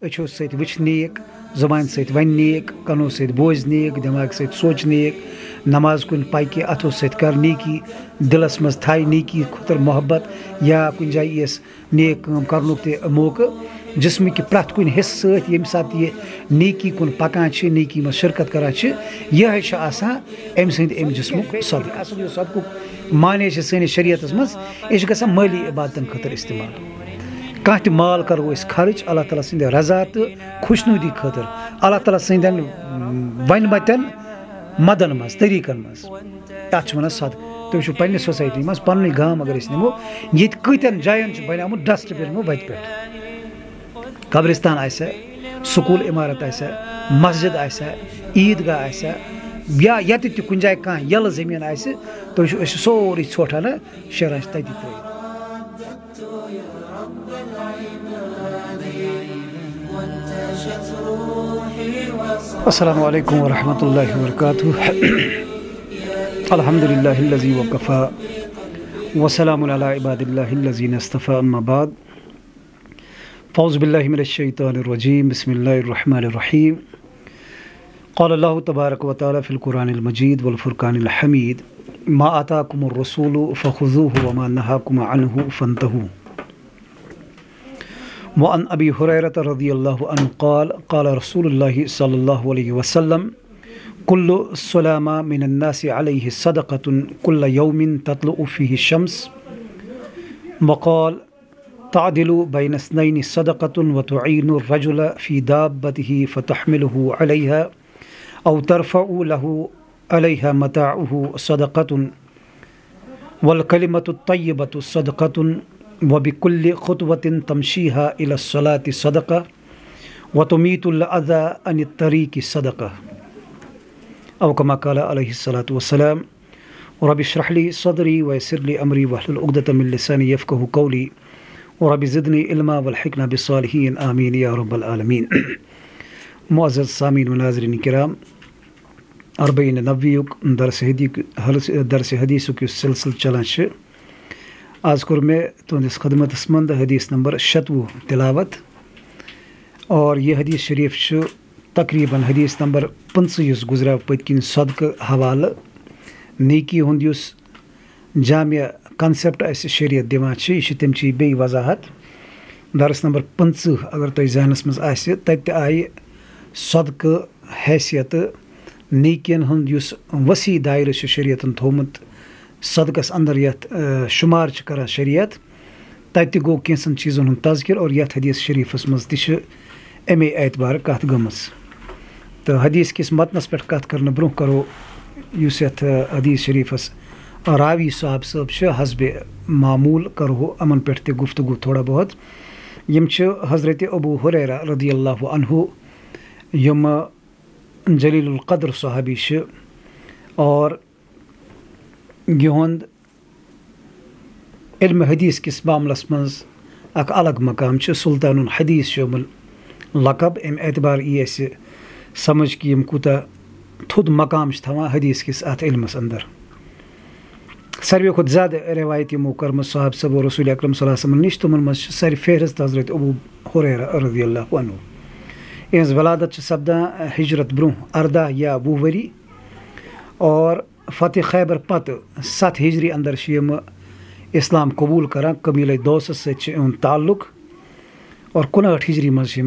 अछो सत वुच नेक, ज़बान सत वन नेक, कनो सत बोझ नेक, दिमाग सत सोच नेक, नमाज कुन पाइके अथो सत कर नेकी, दिलस मज थाई नेकी खुतर मोहब्बत या कुन जाय यस नेक काम करनुक ते मौका जिस्म कि प्रथ कुन हिस्स सत यम सात ये नेकी कुन पकान छ, नेकी मज शिरकत करान छ, यह छ आसान एम सद एम जिस्मुक सदका। असल यो सदकुक माने छ सनि शरीयतस मज इस गसा माली इबादतन खतर इस्तेमाल। कह त माल करो इस खर्च अल्लाह ताला सिंद रजा तो खुशनुदी खतर, अल्लाह ताला सिंदन वनमतन मदन मज तरीकन मज तथ वन सदका। तुम पे सोसाइटी मज पन्न गाम अगर नमो ये कतन जायन बनामुत डस्टबिन वत पे कब्रिस्तान आसा, स्कूल इमारत आसा, मस्जिद आसा, ईदगाह आसा या यत त कुन जाय कह यल जमीन आस तुम सोरी ोटान शेरान तति त्रित। अस्सलामु अलैकुम वरहमतुल्लाहि वबरकातुहू। अल्हम्दुलिल्लाहिल्लज़ी वकफ़ा वसलामुन अला इबादिल्लाहिल्लज़ीना इस्तफ़ा, अम्मा बाद। फ़ौज़ु बिल्लाहि मिनश्शैतानिर्रजीम, बिस्मिल्लाहिर्रहमानिर्रहीम। क़ाल अल्लाहु तबारक व तआला फ़िल क़ुरआनिल मजीद वल फ़ुरक़ानिल हमीद, मा आताकुमुर रसूलु फ़ख़ुज़ूहु व मा नहाकुम अन्हु फ़न्तहू। व अन अबी हुरैरत रज़ियल्लाहु अन्हु क़ाल क़ाल रसूलुल्लाहि सल्लल्लाहु अलैहि वसल्लम, कुल्लु सुलामा मिनन नासि अलैहि सदक़तुन कुल्ल यौमिन तत्लुउ फ़ीहि शम्स। व क़ाल तादिलु बैन इस्नैनि सदक़तुन व तुईनु रजुल फ़ी दाब्बतिही फ़तहमिलुहु अलैहा औ तरफ़उ लहु अलैहा मताउहु सदक़तुन वल कलिमतु तय्यबतु सदक़तुन व बिकुल्लि खुतवतिन तमशीहा इला सलाति सदक़ा व तुमीतुल अज़ा अनित तरीक़ि सदक़ा। औ कमा क़ाल अलैहिस्सलातु वस्सलाम, रब्बि इश्रह ली सदरी व यस्सिर ली अमरी वहलुल उक़दतम मिन लिसानी यफ़क़हू क़ौली रब्बि ज़िदनी इल्मा वल्हिक़ना बिस्सालिहीन आमीन या रब्बल आलमीन। मुअज़्ज़ज़ सामीन व नाज़रीन किराम, अर्बईन नबवियुक दरस हदीसुक सिलसिल चलान छ। आज कोर मे तुंदिस खदमतस मंद हदीस नंबर 96 तिलावत और यह हदीस शरीफ छ तकरीबन हदीस नंबर 25 गुजरा पतकिन सदक हवाल नेकी हुंद युस जामिया कॉन्सेप्ट अस शरीयत दिवान छ यह तम ची बे वजाहत। दरस नंबर 25 अगर तुम जहनस मज आसि तत आय सदक हैसियत नेकियन हुंद युस वसी दायरे छ शरीयतन थोमुत सदकस अंदर यत शुमार करान शरीयत तत गो कैंसन चीज़न हुंद तज़किर और यत हदीस शरीफस मज तह अमे एतबार कत गमस। तो हदीस किस मतनस पे कत करने ब्रोह करो युस यत हदीस शरीफस रावी साहब सब हसब मामूल करो अमन पे त गुफ्तगू थोड़ा बहुत। यम हज़रत अबू हुरैरा रज़ियल्लाहु अन्हु यम जलीलुल क़द्र सहाबी और यहुंद इल्म हदीस किस मामलस मज अक अलग मकाम सुल्तानुल हदीस शुमुल लकब अम एतबार यह समझ कि यम कूता थुद मकाम थवान हदीस किस अत इल्मस अंदर। सारे खुद ज़्यादा रिवायत यमो कर्म साहब सब रसूल अकरम सल्लल्लाहु अलैहि वसल्लम निश तुमन मज सारी फहरिस्त हज़रत अबू हुरैरा रज़ियल्लाहु अन्हु। इस वलादत सपदा हिजरत ब्रोह 18 या 20 वरी और फ़तेह खैबर पत 7 हिजरी अंदर यम इस्लाम कबूल करान कबील दोस सत ताल्लुक और 59 हिजरी मज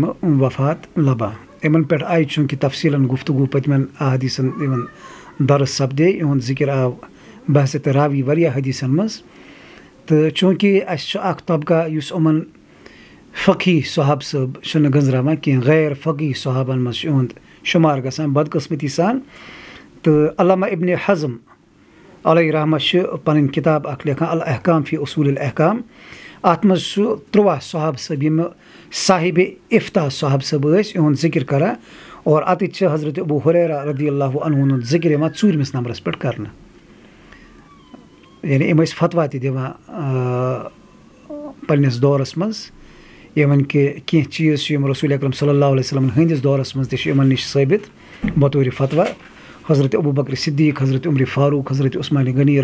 वफ़ात लबा। इन पे आय चूँकि तफसीलन गुफ्तगू पतमन अहदीसन दरस सपदे इहुंद जिक्र आव बहसत रावी वरिया हदीसन मज। तो चूँकि अख तबका युस उमन फ़क़ी सहाब सब गंजरावान कह गैर फ़क़ी सहाबन मज इहुंद शुमार गसान बदकस्मती सान। तो अल्लामा इब्न हज़म अलैहि रहमत पन किताब अख लिखा अल अहकाम फ़ी उसूल अल अहकाम अत मज 13 सहाब सब यम साहिब इफ्ता सहाब सब इहुंद जिक्र करा और अत हज़रत अबू हुरैरा रज़ियल्लाहु अन्हु जिक्र यह 4 नंबरस पे करना। यानी इम फतवा दिवान पन्निस दौरस मज यमन के कह चीज़ रसूल अकरम सल्लल्लाहु अलैहि वसल्लम हंदिस दौरस मज तमन निश साबित बतौर फतवा। हज़रत अबू बकर सिद्दीक़, हज़रत उमर फ़ारूक, हज़रत उस्मान गनी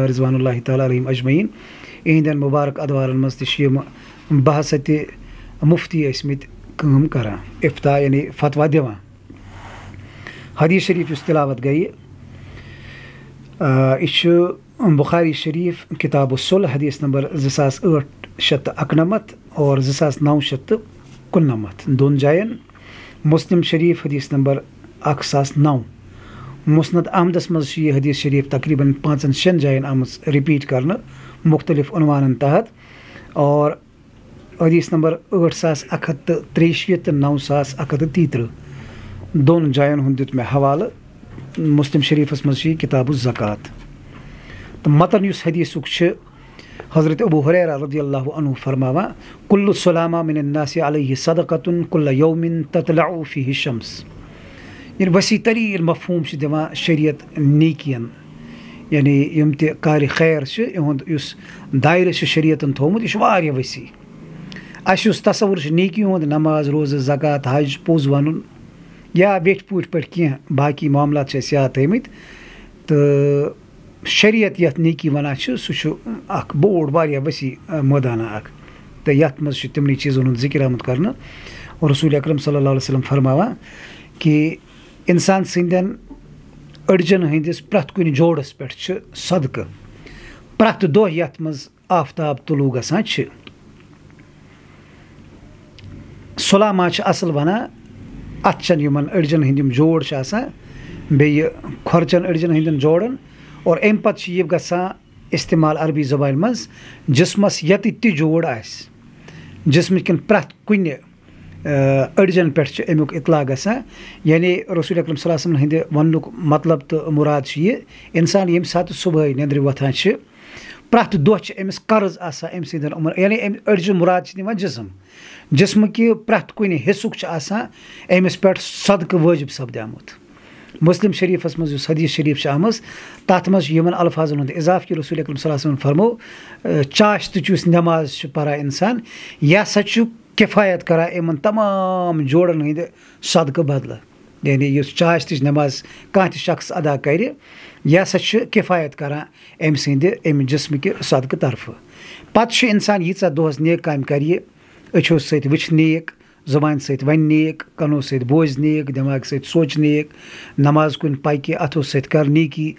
रिज़वानुल्लाहि तआला अलैहिम अजमईन इहंदन मुबारक अदवारन मज तम बहसत मुफ्ती क़ियास کٲم کران افتاح یعنی فتوا دِوان حدیث شریف یُس تِلاوت گٔیہِ یہِ چھُ بُخاری شریٖف کِتاب الصلح حدیث نمبر 2891 اور 2919 دۄن جاین مسلم شریٖف حدیث نمبر 1009 مسند احمدس منٛز چھِ یہِ حدیث شریٖف تقریٖباً 5-6 جاین آمٕژ رِپیٖٹ کرنہٕ مُختلِف عنوانن تحت اور حدیث نمبر 8133 تہٕ 9133 دۄن جاین ہُنٛد دیُت مےٚ حوالہٕ مسلم شریٖفس منٛز چھِ یہِ کِتاب الزکات تہٕ متن یُس حدیثُک چھُ حضرت ابو ہریرہ رضی اللہ عنہ فرماوان کُلُّ سُلامہ من الناس علیہ صدقۃ کُلَّ یومٍ تطلع فیہ الشمس یعنی وسیع تریٖن مفہوٗم چھِ دِوان شریعت نیکین یعنی یِم تہِ کارِ خیر چھِ یِہُنٛد یُس دایرٕ چھُ شریعتن تھوٚومُت یہِ چھُ واریاہ وسیع اَسہِ یُس تصوُر چھُ نیکی ہُنٛد نماز روزٕ زکات حج پوٚز وَنُن یا ویٚٹھۍ پوٗٹھۍ پٲٹھۍ کینٛہہ باقٕے معاملات چھِ اَسہِ یاد تھٲومٕتۍ تہٕ شریعت یَتھ نیکی وَنان چھِ سُہ چھُ اکھ بوٚڑ واریاہ ؤسیع مٲدانہ اکھ تہٕ یَتھ منٛز چھُ تِمنٕے چیٖزن ہُنٛد ذِکر آمُت کرنہٕ اور رسوٗل اکرم صلی اللہ علیہ وسلم فرماوان کہِ اِنسان سٕنٛدٮ۪ن أڈجن ہٕنٛدِس پرٛٮ۪تھ کُنہِ جوڑس پٮ۪ٹھ چھِ صدقہٕ پرٛٮ۪تھ دۄہ یَتھ منٛز آفتاب طلوٗع گژھان چھِ سُلاما چھِ اَصٕل وَنان اَتھٕ یِمن أڈجن ہٕنٛدۍ یِم جوڑ چھِ آسان بیٚیہِ کھۄرچن أڈجن ہٕنٛدٮ۪ن جوڑن اور اَمہِ پتہٕ چھِ یہِ گژھان اِستعمال عربی زبانہِ منٛز جِسمس ییٚتٮ۪تھ تہِ جوڑ آسہِ جِسمہٕ کٮ۪ن پرٛٮ۪تھ کُنہِ أڈجن پٮ۪ٹھ چھِ اَمیُک اطلاع گژھان یعنی رسوٗل اکرم صلی اللہ علیہ وسلم ہٕنٛدِ وننُک مطلب تہٕ مُراد چھُ یہِ اِنسان ییٚمہِ ساتہٕ صُبحٲے نیٚنٛدرِ وۄتھان چھِ پرٛٮ۪تھ دۄہ چھِ أمِس قرض آسان أمۍ سٕنٛدٮ۪ن یِمن یعنی أمۍ أڈجہِ مُراد چھِ نِوان جِسم جِسمہٕ پرٛٮ۪تھ کُنہِ حِصُک چھُ آسان أمِس پٮ۪ٹھ صدقہٕ وٲجِب سپدیومُت مسلم شریٖفس منٛز یُس حدیث شریٖف چھِ آمٕژ تتھ منٛز چھُ یِمن الفاظن ہُنٛد اِضافہٕ کہِ رسوٗل اکرم صلی اللہ علیہ وسلم فرمو چاشتٕچ یُس نٮ۪ماز چھُ پران اِنسان یہِ ہسا چھُ کِفایت کران یِمن تمام جوڑن ہٕنٛدِ صدقہٕ بدلہٕ یعنی یُس چاشتٕچ نٮ۪ماز کانٛہہ تہِ شخص ادا کرِ یہِ ہسا چھُ کِفایت کران أمۍ سٕنٛدِ اَمہِ جسمہٕ کہِ صدقہٕ طرفہٕ پتہٕ چھُ اِنسان ییٖژاہ دۄہس نیک کامہِ کرِ یہِ أچھو سۭتۍ وٕچھِ نیک زبانہِ سۭتۍ وَنہِ نیک کَنو سۭتۍ بوزِ نیک دٮ۪ماغہٕ سۭتۍ سونٛچہِ نیک نماز کُن پَکہِ اَتھو سۭتۍ کَرِ نیکی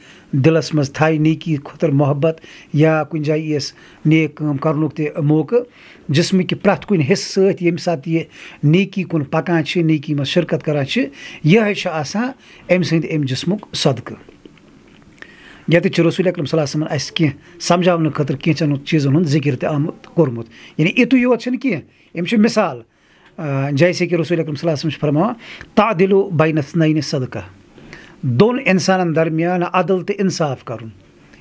دِلس منٛز تھایہِ نیکی خٲطرٕ محبت یا کُنہِ جایہِ یِیَس نیک کٲم کَرنُک تہِ موقعہٕ جِسمٕکہِ پرٛٮ۪تھ کُنہِ حِصہٕ سۭتۍ ییٚمہِ ساتہٕ یہِ نیکی کُن پَکان چھِ نیکی منٛز شِرکت کران چھِ یِہوٚے چھُ آسان أمۍ سٕنٛدِ اَمہِ جِسمُک صدقہٕ ییٚتٮ۪تھ چھُ رسوٗل اکرم صلی اللہ علیہ وسلم اَسہِ کینٛہہ سمجھاونہٕ خٲطرٕ کینٛژھن چیٖزن ہُنٛد ذِکر تہِ آمُت کوٚرمُت یعنی یِتُے یوت چھُنہٕ کینٛہہ أمۍ چھُ مِثال جیسے کہِ رسوٗل اکرم صلی اللہ علیہ وسلم چھُ فرماوان تعدِلُ بین اثنین صدقہ دۄن اِنسانن درمیان عدل تہٕ اِنصاف کرُن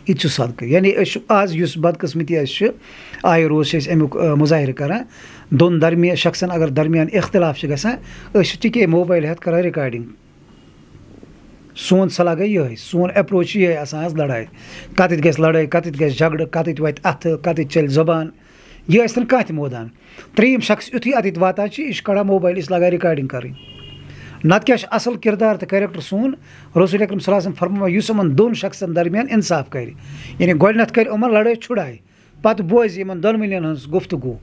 یہِ تہِ چھُ صدقہٕ یعنی أسۍ چھِ آز یُس بدقٕسمتی اَسہِ چھِ آیہِ روز چھِ أسۍ اَمیُک مُظاہرٕ کران دۄن درمیان شخصن اگر درمیان اختلاف چھِ گژھان أسۍ چھِ ٹِکے موبایل ہٮ۪تھ کران رِکاڈِنٛگ سون صلاح گٔے یِہوٚے سون اٮ۪پروچ چھِ یِہوٚے آسان حظ لڑٲے کَتٮ۪تھ گژھِ لڑٲے کَتٮ۪تھ گژھِ جگڑٕ کَتٮ۪تھ واتہِ اَتھٕ کَتٮ۪تھ چلہِ زبان یہِ ٲسۍ تن کانٛہہ تہِ مٲدان ترٛیٚیِم شخص یُتھُے اَتٮ۪تھ واتان چھِ یہِ چھُ کڑان موبایل یہِ چھِ لاگان رِکاڈِنٛگ کَرٕنۍ نتہٕ کیٛاہ چھُ اَصٕل کِردار تہٕ کیریکٹر سون رسوٗل اکرم صلی اللہ علیہ وسلم فرماوان یُس یِمن دۄن شخصن درمیان اِنصاف کرِ یعنی گۄڈٕنٮ۪تھ کرِ یِمن لڑٲے چھُڑاے پتہٕ بوزِ یِمن دۄنوٕنیَن ہٕنٛز گُفتگوٗ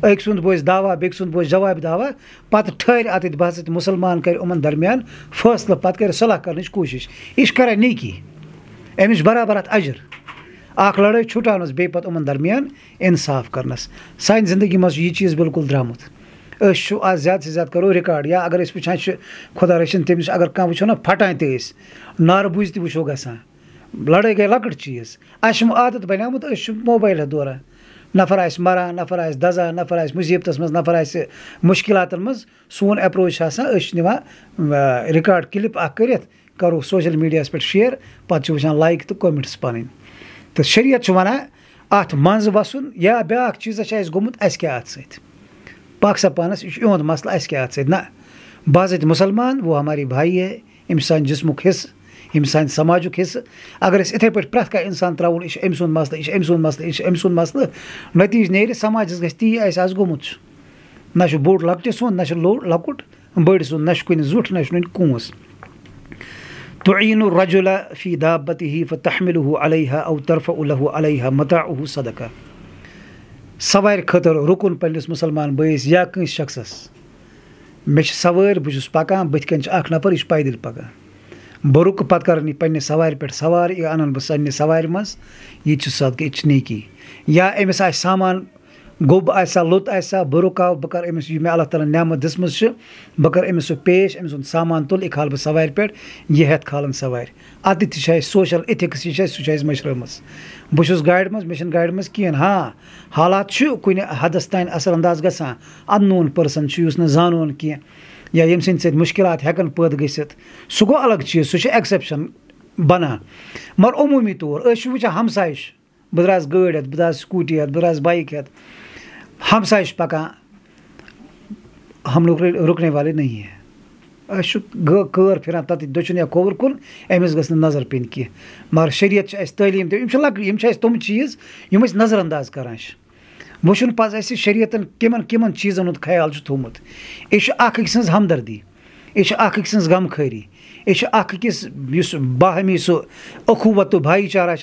أکۍ سُنٛد بوزِ دعوا بیٚکہِ سُنٛد بوزِ جوابِ دعوا پتہٕ ٹھٔہرِ اَتٮ۪تھ بحثت مُسلمان کرِ یِمن درمیان فٲصلہٕ پتہٕ کرِ صلح کرنٕچ کوٗشش یہِ چھِ کران نیکی أمِس چھُ برابر اَتھ اجر اکھ لڑٲے چھُٹاونس بیٚیہِ پتہٕ یِمن درمیان اِنصاف کرنس سانہِ زندگی منٛز چھُ یہِ چیٖز بِلکُل درٛامُت أسۍ چھُ آز زیادٕ سے زیادٕ کرو رِکاڈ یا اگر أسۍ وٕچھان چھِ خۄدا رٔچھِنۍ تٔمِس اگر کانٛہہ وٕچھو نا پھٹان تہِ ٲسۍ نارٕ بوٗزِ تہِ وٕچھو گژھان لڑٲے گٔے لۄکٕٹ چیٖز اَسہِ چھُ عادت بنیومُت أسۍ چھِ موبایل ہٮ۪تھ دوران نفر آسہِ مران نفر آسہِ دزان نفر آسہِ مُصیبتس منٛز نفر آسہِ مُشکِلاتن منٛز سون اٮ۪پروچ چھُ آسان أسۍ چھِ نِوان رِکاڈ کِلِپ اکھ کٔرِتھ کرو سوشل میٖڈیاہس پٮ۪ٹھ شِیر پتہٕ چھِ وٕچھان لایک تہٕ کومنٹٕس پنٕنۍ تہٕ شریعت چھُ ونان اتھ منٛزٕ وسُن یا بیٛاکھ چیٖزا چھُ اَسہِ گوٚمُت اَسہِ کیٛاہ اتھ سۭتۍ پاکسا پانس یہِ چھُ یِہُنٛد مسلہٕ اَسہِ کیٛاہ اتھ سۭتۍ نہ باضٲبطہٕ مُسلمان وہ ہماری بھایی ہے یِم چھِ سانہِ جسمُک حِصہٕ یِم سانہِ سماجُک حِصہٕ اگر أسۍ یِتھَے پٲٹھۍ پرٛٮ۪تھ کانٛہہ اِنسان ترٛاوُن یہِ چھُ أمۍ سُنٛد مسلہٕ یہِ چھُ أمۍ سُنٛد مسلہٕ یہِ چھُ أمۍ سُنٛد مسلہٕ نٔتیٖجہٕ نیرِ سماجس گژھِ تی اَسہِ آز گوٚمُت چھُ نہ چھُ بوٚڑ لۄکٹہِ سُنٛد نہ چھُ لۄکُٹ بٔڑۍ سُنٛد نہ چھُ کُنہِ زیُٹھ نہ چھُ کُنہِ کوٗنٛس تعیٖنُ الرجل فی دابته فتحمله علیہا او ترفع له علیہا متاعه صدقہ سوارِ خٲطرٕ رُکُن پنٛنِس مُسلمان بٲیِس یا کٲنٛسہِ شخصس मे सवार बहुत पकान बथ कन नफर यह पैदल पकान बह रुक पत कर पे सवार पे सवार यह अन बह सन्ने सवार मज यह सदक़ यह नेकी या अमिस आ सामान गोब आसा लुत आसा बह रुकाव बह कर अमिस मे अल्लाह ताला नेमत दिसम बह कर अमिस पेश अमिस सामान तुल यह खाल बह सवार पे यह हेत खालन सवार अत सोशल इथिक्स यह सह मशरम बहुत गाड़ मज मे गाड़ मज कहें हाँ हालात कुन हदस तान असर अंदाज गसान अननोन पर्सन जानोन कह या यम सद मुश्किलात हेकन पैद गसित सह गो अलग चीज़ सह एक्सेप्शन बनान मगर अमूमी तौर वुचान हमसाय बह द्रास गाड़ हेत बह द्रास स्कूटी हेत बह द्रास बाइक हेत हमसाय पकान हम लोग रुकने वाले नहीं है कर फिरान तत दचुन या खोवर कुन अमिस गस नजर पेन कह मगर शरीयत तलीम तम चीज़ यम नजर अंदाज करान वुचन पज शरीयतन किमन चीज़न हुंद ख्याल थोमुत यह सज हमदर्दी यह सज गमखरी यह अकिस बाहमी सह अखुवत तो भाईचारा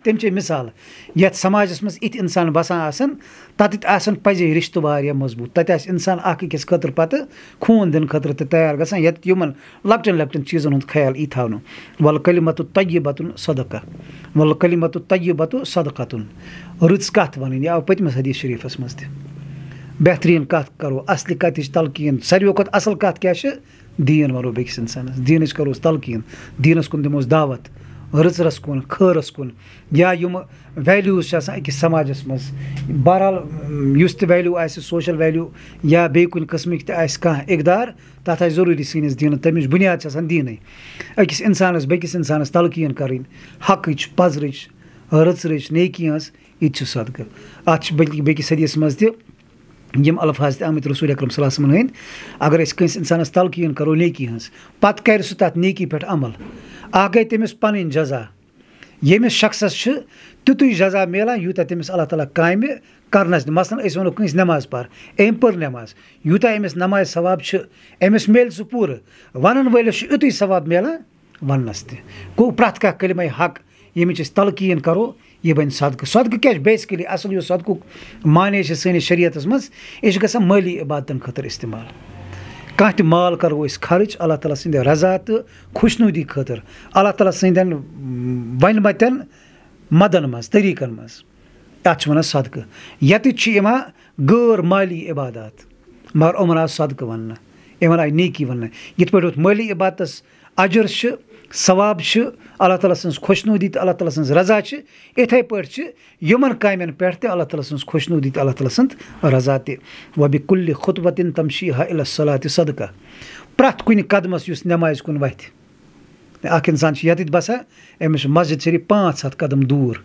तमचे मिसाल ये समाजस मज इत इंसान बसान तत पजे रिश्त वारिया मजबूत तत इंसान अकिस खतर पत खून दिन खतर तैयार गसान ये यमन लकटन लकटन चीज़न हुंद ख्याल यी थवन वल कलिमतु तय्यबतुन सदका वल कलिमतु तय्यबतु सदकतुन रुच कथ वन यह आव पतमस हदीस शरीफस मज बेहतरीन कथ करो असली कत तलकीन सारे खुद असल कत क्या दीन वनो बेकिस इंसानस दीनच करो तलकीन दीनस कुन दिमोस दावत रच कुन खरस कुन या यम वैल्यूज अकिस समाजस मज बहरहाल युस वैल्यू आसि सोशल वैल्यू या बे कुन किस्मिक कह इकदार तथ जरूरी सैनिस दीन तमिच बुनियाद दीन अकिस इंसानस बेकिस इंसानस तलकीन करें हकच पजरच रच नेकी हज यह सदक़ अत बेकिस हदीस मज यम अल्फाज आमत रसूल अकरम सल्लल्लाहु अलैहि वसल्लम हंद अगर कंस इंसानस तलकीन करो नेकी हंस पत कर सह तथ नेकी पे अमल गई तमिस पन जजा यमिस शख्सस तुत जजा मिलान यूता तमिस अल्लाह ताला काम करनस मसलन वनो कंस नमाज पर अम पर नमाज यूता अमिस नमाज सवाब अमिस मिल सह पूर वन वलिस युत सवाब मिलान वनस गो प्रथ कह कलिमा हक यमिच तलकीन करो यह बन सदक़ सदक़ क्या बेसिकली असल यह सदक़ुक माने सैनिस शरीयतस मज यह गसान माली इबादतन खतर इस्तेमाल कह त माल करो खर्च अल्लाह ताला सद रजा तो खुशनुदी खतर अल्लाह ताला सदन वनमतन मदन मज तरीकन मज अत वन सदक़ यत गैर माली इबादत मगर उमन आव सदक़ वन इन आय नेकी वन ये पे माली इबादतस अजर सवाब अल्लाह ताला सज खुशनुदी तो अल्लाह ताला सज रजा इथे पे यमन कामन पे अल्लाह ताला सज खुशनुदी तो अल्लाह ताला सद रजा व बिकुल्लि खुतवतिन तमशीहा इला सलाति सदका प्रथ कुन कदमस युस नमाज कुन वथ अख इंसान यत बसान अमिस मस्जिद शरीफ 500 कदम दूर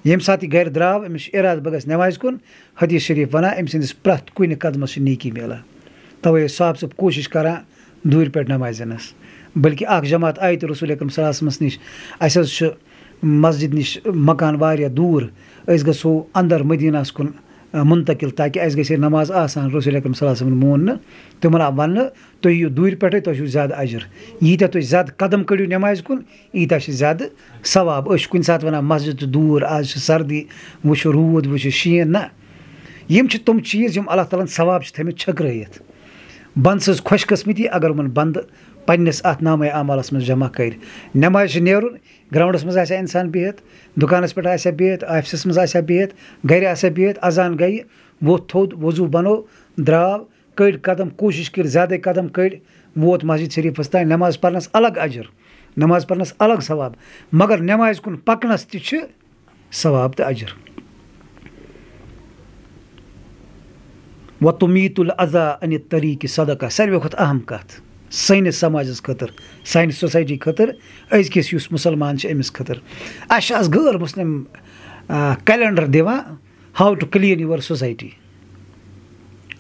यम सात गर द्राव अमिस इराद बह नमाज कुन हदीस शरीफ वन अम सदिस प्रथ कुन कदमस नेकी मिलान तवे साहब सब कोशिश करान दूर पे नमाज नस बल्कि जमात आयत रसूल अकरम सल्लल्लाहु अलैहि वसल्लम निश मस्जिद निश मकान वारिया दूर गो अंदर मदीनास कुन मुंतकिल ताकि गई नमाज आसान रसूल अकरम सल्लल्लाहु अलैहि वसल्लम मोन तिमन आव वन तुम यू दूर पे तुम ज्यादा अजर यीत्या तुम ज्यादा कदम कड़ो नमाज कुन ईत्या ज्यादा सवाब कुन सात वन मस्जिद दूर आज सर्दी वो रूद वो शीन ना यम तम चीज़ अल्लाह ताला सवाब थमित छकरत बंद सज खुशकस्मती अगर उन बंद पन्नस अत नाम अमालस मज जमा कर नमाज नेरुन ग्राउंडस मज आसा इंसान बिहत दुकानस पे आसा बिहत ऑफिसस मज आसा बिहत घर आसा बिहत अजान गई वो थोद वजू बनो द्राव कड़ कदम कोशिश कर ज्यादा कदम कड़ वोत मस्जिद शरीफस तान नमाज पढ़नस अलग अजर नमाज पढ़नस अलग सवाब मगर नमाज कुन पकनस त सवाब तो अजर व तुमीतुल अज़ा अन तरीक़ सदका सारे खुद अहम कत सैनिस समाजस खतर साइन सोसाइटी खतर अजकिस युस मुसलमान अमिस खतर आज गैर मुस्लिम कैलेंडर दिवान how to clean your society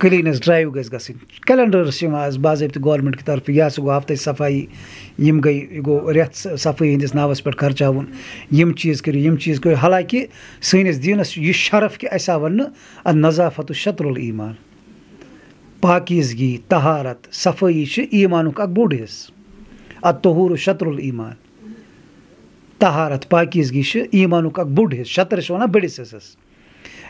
cleanliness drive गई कैलेंडर्स आज बाज़ाब्त गवर्नमेंट की तरफ या सह गो हफ्त सफाई यम गई गो रेत सफाई हंदिस नावस पे खर्चावन यम चीज़ करो हालांकि सैनिस दीनस यह शरफ कि अस आव वन नज़ाफत शतरुल ईमान पाकीज़गी तहारत सफाई ईमानुक अक बोड़ हिस्स अतहूर शतरुल ईमान तहारत पाकीज़गी ईमानुक अक बोड़ हिस्स शतर वन बड़िस हिस्सस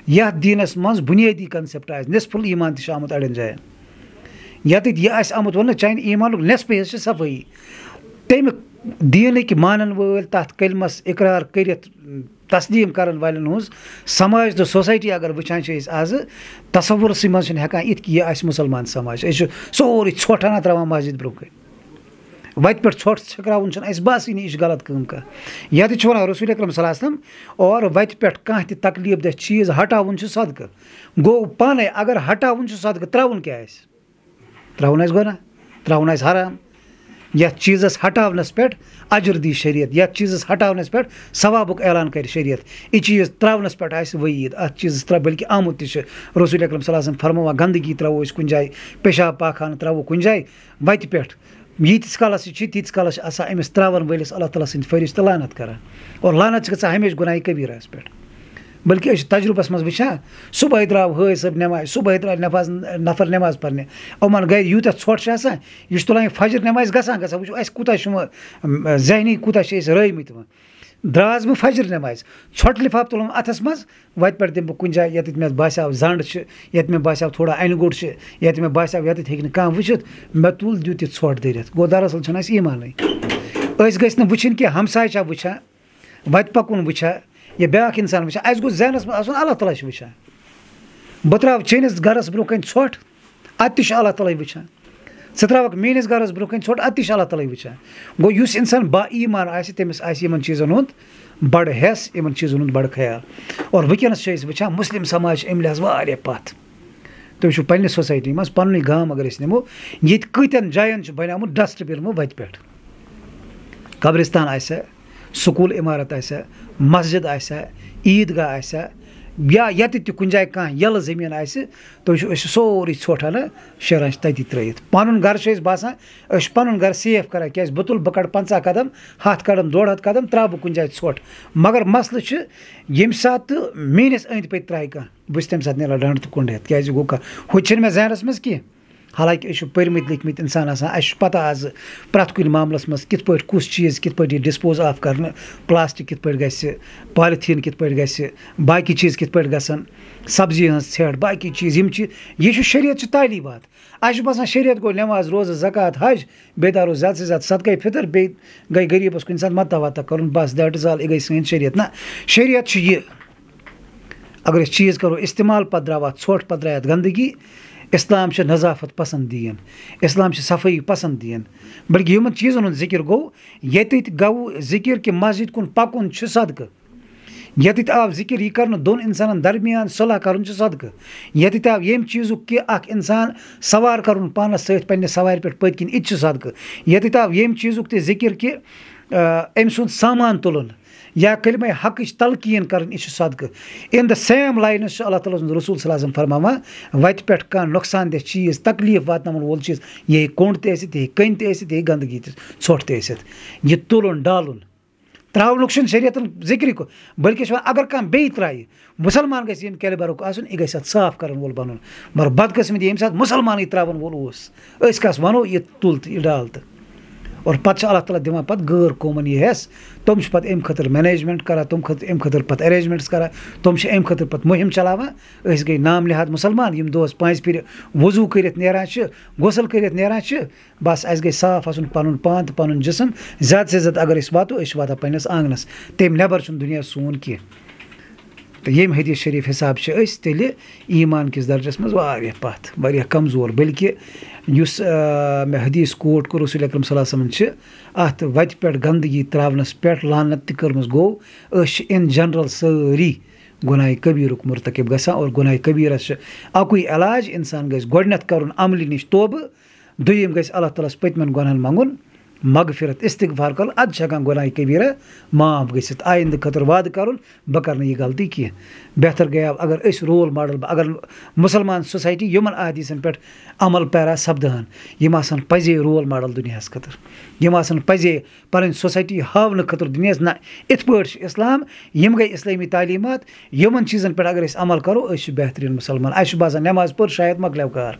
यह दीनस मज बुनियादी कंसेप्ट निसफुल ईमान आमुत अड़न जायन یَتٮ۪تھ یہِ آسہِ آمُت وَننہٕ چانہِ ایٖمانُک نٮ۪صفہٕ حِصہٕ چھِ صفٲیی تَمہِ دیٖنٕکۍ مانَن وٲلۍ تَتھ کلمَس اقرار کٔرِتھ تسلیٖم کَرَن والٮ۪ن ہٕنٛز سماج تہٕ سوسایٹی اگر وٕچھان چھِ أسۍ آزٕ تصوُرسٕے منٛز چھِنہٕ ہٮ۪کان یِتھ کہِ یہِ آسہِ مُسلمان سماج أسۍ چھِ سورُے ژھۄٹھ ہنا ترٛاوان مسجد برونٛہہ کَنۍ وَتہِ پٮ۪ٹھ ژھۄٹھ چھٔکراوُن چھُنہٕ اَسہِ باسٲنی یہِ چھِ غلط کٲم کانٛہہ یَتھ چھُ وَنان رسول اکرم صلی اللہ علیہ وسلم اور وَتہِ پٮ۪ٹھ کانٛہہ تہِ تکلیٖف دہ چیٖز ہٹاوُن چھُ صدقہٕ گوٚو پانَے اگر ہٹاوُن چھُ صدقہٕ ترٛاوُن کیٛاہ آسہِ ترٛاوُن آسہِ گۄناہ ترٛاوُن آسہِ حرام یَتھ چیٖزَس ہٹاونَس پٮ۪ٹھ اجر دی شریعت یَتھ چیٖزَس ہٹاونَس پٮ۪ٹھ ثوابُک اعلان کَرِ شریعت یہِ چیٖز ترٛاونَس پٮ۪ٹھ آسہِ وعیٖد اَتھ چیٖزَس بٔلکہِ آمُت تہِ چھُ رسول اکرم صلی اللہ علیہ وسلم فرماوان گنٛدگی ترٛاوو أسۍ کُنہِ جایہِ پیشاب پاخانہٕ ترٛاوو کُنہِ جایہِ وَتہِ پٮ۪ٹھ ییٖتِس کالَس یہِ چھِ تیٖتِس کالَس چھِ آسان أمِس ترٛاوَن وٲلِس اللہ تعالیٰ سٕنٛدۍ فرشتہٕ لعنت کَران اور لعنت چھِ گژھان ہمیشہِ گۄناہہِ کبیٖرَس پٮ۪ٹھ بٔلکہِ أسۍ چھِ تجرُبَس منٛز وٕچھان صُبحٲے درٛاو حٲج صٲب نٮ۪مازِ صُبحٲے درٛاے نفر نٮ۪ماز پَرنہِ یِمَن گَرِ یوٗتاہ ژھۄٹھ چھُ آسان یہِ چھُ تُلان یہِ فجر نٮ۪مازِ گژھان وٕچھو اَسہِ کوٗتاہ چھُ وۄنۍ ذہنی کوٗتاہ چھِ أسۍ رٲومٕتۍ وۄنۍ درٛاس بہٕ فجر نٮ۪مازِ ژھۄٹھ لِفاف تُلُن اَتھَس منٛز وَتہِ پٮ۪ٹھ دِمہٕ بہٕ کُنہِ جایہِ ییٚتٮ۪تھ مےٚ باسیٛو زنٛڈ چھِ ییٚتہِ مےٚ باسیٛو تھوڑا اَنہِ گوٚٹ چھِ ییٚتہِ مےٚ باسیٛو ییٚتٮ۪تھ ہیٚکہِ نہٕ کانٛہہ وٕچھِتھ مےٚ تُل دیُت یہِ ژھۄٹھ دٔرِتھ گوٚو دراصل چھُنہٕ اَسہِ ایٖمانٕے أسۍ گٔژھۍ نہٕ وٕچھِنۍ کینٛہہ ہمساے چھا وٕچھان وَتہِ پَکُن وٕچھا یا بیٛاکھ اِنسان وٕچھان اَسہِ گوٚژھ ذہنَس منٛز آسُن اللہ تعالیٰ چھُ وٕچھان بہٕ ترٛاوٕ چٲنِس گَرَس برونٛہہ کَنہِ ژھۄٹھ اَتہِ تہِ چھُ اللہ تعالیٰ وٕچھان ژٕ ترٛاوَکھ میٛٲنِس گَرَس برونٛہہ کَنہِ ژھۄٹھ اَتہِ تہِ چھُ اللہ تعالیٰ وٕچھان گوٚو یُس اِنسان با ایٖمان آسہِ تٔمِس آسہِ یِمَن چیٖزَن ہُنٛد بَڑٕ ہٮ۪س یِمَن چیٖزَن ہُنٛد بَڑٕ خیال اور وٕنکٮ۪نَس چھِ أسۍ وٕچھان مُسلِم سماج چھِ اَمہِ لحاظ واریاہ پَتھ تُہۍ وٕچھِو پنٛنہِ سوسایٹی منٛز پَننُے گام اگر أسۍ نِمو ییٚتہِ کۭتٮ۪ن جایَن چھُ بَنیومُت ڈسٹبِن وَتہِ پٮ۪ٹھ قبرِستان آسہِ ہا سکوٗل عمارت آسہِ ہا مسجد آسہِ ہا عیٖدگاہ آسہِ ہا یا ییٚتٮ۪تھ تہِ کُنہِ جایہِ کانٛہہ یَلہٕ زٔمیٖن آسہِ تُہۍ وٕچھِو أسۍ چھِ سورُے ژھۄٹھ اَنان شیران چھِ تٔتی ترٛٲیِتھ پَنُن گَرٕ چھُ اَسہِ باسان أسۍ چھِ پَنُن گَرٕ سیف کَران کیٛازِ بہٕ تُلہٕ بہٕ کَڑٕ 50 قدم 100 قدم 150 قدم ترٛاوٕ بہٕ کُنہِ جایہِ ژھۄٹھ مگر مسلہٕ چھُ ییٚمہِ ساتہٕ تہٕ میٛٲنِس أنٛدۍ پٔکۍ ترٛایہِ کانٛہہ بہٕ چھُس تَمہِ ساتہٕ نیران ڈنٛڈ تہٕ کُنڈ ہٮ۪تھ کیٛازِ گوٚو کانٛہہ ہُہ تہِ چھِنہٕ مےٚ ذہنَس منٛز کینٛہہ حالانکہِ أسۍ چھِ پٔرۍمٕتۍ لیکھمٕتۍ اِنسان آسان اَسہِ چھُ پَتہ آز پرٛٮ۪تھ کُنہِ معاملَس منٛز کِتھ پٲٹھۍ کُس چیٖز کِتھ پٲٹھۍ یی ڈِسپوز آف کَرنہٕ پٕلاسٹِک کِتھ پٲٹھۍ گژھِ پالِتھیٖن کِتھ پٲٹھۍ گژھِ باقٕے چیٖز کِتھ پٲٹھۍ گژھن سبزی ہٕنٛز ژھٮ۪ٹ باقٕے چیٖز یِم چھِ یہِ چھُ شریعت چھِ تعلیٖمات اَسہِ چھُ باسان شریعت گوٚو نٮ۪ماز روزٕ زکات حج بیٚیہِ دارو زیادٕ سے زیادٕ صدقے فطر بیٚیہِ گٔے غریٖبَس کُنہِ ساتہٕ مَدَہ وَتَہ کَرُن بَس دیٹ اِز آل یہِ گٔے سٲنۍ شریعت نہ شریعت چھُ یہِ اگر أسۍ چیٖز کَرو اِستعمال پَتہٕ درٛاو اَتھ ژھۄٹھ پَتہٕ درٛاے اَتھ گنٛدگی اِسلام چھِ نظافت پَسنٛد دیٖن اِسلام چھِ صفٲیی پَسنٛد دیٖن بٔلکہِ یِمَن چیٖزَن ہُنٛد ذِکِر گوٚو ییٚتٮ۪تھ گوٚو ذِکِر کہِ مسجد کُن پَکُن چھُ صدقہٕ ییٚتٮ۪تھ آو ذِکِر یہِ کَرنہٕ دۄن اِنسانَن درمیان صلح کَرُن چھُ صدقہٕ ییٚتٮ۪تھ آو ییٚمہِ چیٖزُک کہِ اَکھ اِنسان سوار کَرُن پانَس سۭتۍ پنٛنہِ سوارِ پٮ۪ٹھ پٔتۍ کِنۍ یہِ تہِ چھُ صدقہٕ ییٚتٮ۪تھ آو ییٚمہِ چیٖزُک تہِ ذِکِر کہِ أمۍ سُنٛد سامان تُلُن یا کلمہ حقٕچ تلقیٖن کَرٕنۍ یہِ چھُ صدقہٕ اِن دَ سیم لاینٕز چھُ اللہ تعالیٰ سُنٛد رسول صلی اللہ علیہ وسلم فرماوان وَتہِ پٮ۪ٹھ کانٛہہ نۄقصان دہ چیٖز تکلیٖف واتناوَن وول چیٖز یہِ ہیٚکہِ کوٚنٛڈ تہِ ٲسِتھ یہِ ہیٚکہِ کٔنۍ تہِ ٲسِتھ یہِ ہیٚکہِ گنٛدگی تہِ ژھۄٹھ تہِ ٲسِتھ یہِ تُلُن ڈالُن ترٛاونُک چھُنہٕ شریعتن ذِکرِ بٔلکہِ چھُ وَنان اگر کانٛہہ بیٚیہِ ترٛایہِ مُسلمان گژھِ ییٚمہِ کیلبرُک آسُن یہِ گژھِ اَتھ صاف کَرَن وول بَنُن مگر بدقٕسمتی ییٚمہِ ساتہٕ مُسلمانٕے ترٛاوَن وول اوس أسۍ کَس وَنو یہِ تُل تہٕ یہِ ڈال تہٕ اور پَتہٕ چھُ اللہ تعالیٰ دِوان پَتہٕ غٲر قومَن یہِ ہٮ۪س تِم چھِ پَتہٕ اَمہِ خٲطرٕ مٮ۪نیجمٮ۪نٛٹ کَران اَمہِ خٲطرٕ پَتہٕ اٮ۪رینٛجمٮ۪نٛٹٕس کَران تِم چھِ اَمہِ خٲطرٕ پَتہٕ مُہِم چلاوان أسۍ گٔے نام نِہاد مُسلمان یِم دۄہَس 5 پھِرِ وضوٗ کٔرِتھ نیران چھِ غسل کٔرِتھ نیران چھِ بَس اَسہِ گژھِ صاف آسُن پَنُن پان تہٕ پَنُن جِسم زیادٕ سے زیادٕ اگر أسۍ واتو أسۍ چھِ واتان پنٛنِس آنٛگنَس تمہِ نٮ۪بر چھُنہٕ دُنیا سون کینٛہہ تہٕ ییٚمہِ حدیٖث شریٖف حِساب چھِ أسۍ تیٚلہِ ایٖمان کِس درجَس منٛز واریاہ پَتھ واریاہ کمزور بٔلکہِ یُس مےٚ حدیٖث کوٹ کوٚر رسول اکرم صلی اللہ علیہ وسلمن چھِ اَتھ وَتہِ پٮ۪ٹھ گنٛدگی ترٛاونَس پٮ۪ٹھ لعنت تہِ کٔرمٕژ گوٚو أسۍ چھِ اِن جنرل سٲری گۄناہہِ کبیٖرُک مرتکب گژھان اور گۄناہہِ کبیٖرَس چھِ اَکُے علاج اِنسان گژھِ گۄڈنٮ۪تھ کَرُن عملہِ نِش توبہٕ دوٚیِم گژھِ اللہ تعالیٰ ہَس پٔتمٮ۪ن گۄناہَن منٛگُن مغفرت استغفار کَرُن اَدٕ چھِ ہٮ۪کان گۄناہہِ کبیٖرا معاف گٔژھِتھ آیندٕ خٲطرٕ وعدٕ کَرُن بہٕ کَرٕ نہٕ یہِ غلطی کینٛہہ بہتر گٔیو اگر أسۍ رول ماڈل اگر مُسلمان سوسایٹی یِمَن احادیٖثَن پٮ۪ٹھ عمل پیرا سپدٕہَن یِم آسَن پَزے رول ماڈل دُنیاہَس خٲطرٕ یِم آسَن پَزے پَنٕنۍ سوسایٹی ہاونہٕ خٲطرٕ دُنیاہَس نہ یِتھ پٲٹھۍ چھِ اِسلام یِم گٔے اِسلٲمی تعلیٖمات یِمَن چیٖزَن پٮ۪ٹھ اگر أسۍ عمل کَرو أسۍ چھِ بہتریٖن مُسلمان اَسہِ چھُ باسان نٮ۪ماز پٔر شاید مۄکلیو کار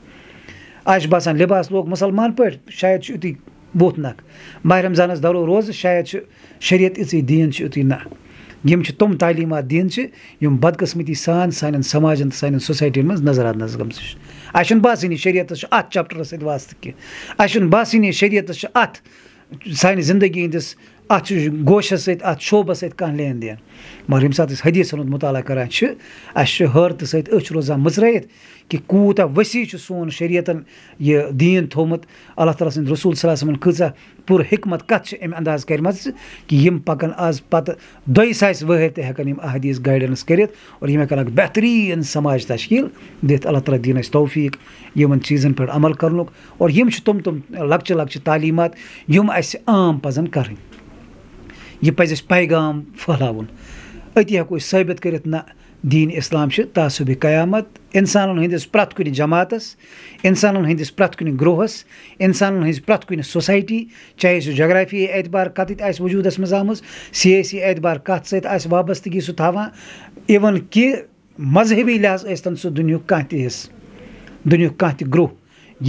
اَسہِ چھُ باسان لِباس لوگ مُسلمان پٲٹھۍ شاید چھُ یُتُے بُتھ نکھ ماہِ رمضانَس دَرو روزٕ شاید چھُ شریعت یِژٕے دیٖن چھُ یُتُے نہ یِم چھِ تِم تعلیٖمات دیٖن چھِ یِم بدقٕسمتی سان سانٮ۪ن سماجَن تہٕ سانٮ۪ن سوسایٹِیَن منٛز نظر انداز گٔمژٕ چھِ अशन बासनी शरीयत अत चैप्टर सत वास्त की अशन बासनी शरीयत अत सानि जिंदगी हंदिस अत गोशस सत अत शोबस सत कह लेन देन मगर यम सात हदीसन मुताला करान हरत सत रोजान मजरत कि कूता वसी सोन शरीयतन यह दीन थोमुत अल्लाह ताला सद रसूल सल्लल्लाहु अलैहि वसल्लम कचा पूर हिकमत कत अम अंदाज कर कि यम पकन आज पत 200 वहर ते हकन यम अहदीस गाइडेंस करित और यम हकन बेहतरीन समाज तश्कील दित अल्लाह ताला दीन अस तौफीक यमन चीज़न पर अमल करनुक और यम तुम लक्चे लक्चे तालीमात यम अस आम पजन कर यह पज पैगाम फहलावन अति हको साबित करित ना दीन इस्लाम तासुब क़यामत इंसान हंदिस प्रत कुन जमातस इंसान हंदिस प्रत कुन ग्रोहस इंसान हंज प्रत कुन सोसाइटी चाहे सह जोग्राफी एतबार कत वजूदस मज आम सियासी एतबार कत सत वाबस्तगी सह थवान इवन कि मजहबी लिहाज स्तन सह दुनिया कह हिस्स दुनिया कह ग्रोह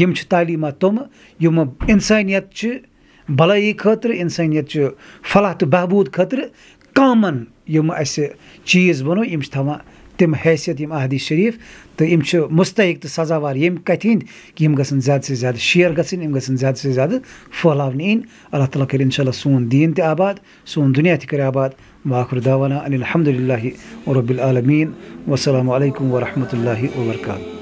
यम तालीमात तम यम इंसानियत भलाई खतर इंसानियत फलाह तो बहबूद खतर कामन यम अस चीज़ बनो यम थवान तम हैसियत यम अहदीस शरीफ तो यम मुस्तहिक तो सजावार यम कथ हंद कि यम गसन ज़्यादा से ज़्यादा शेयर गसन यम गसन ज़्यादा से ज़्यादा फहलावन इन अल्लाह ताला कर इंशाअल्लाह सोन दीन ते आबाद सोन दुनिया ते कर आबाद वाखिर दावाना अनिल हम्दुलिल्लाहि रब्बिल आलमीन वस्सलामु अलैकुम व रहमतुल्लाहि व बरकातुहू।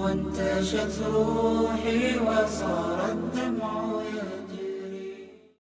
وانتشت روحي وصار الدمع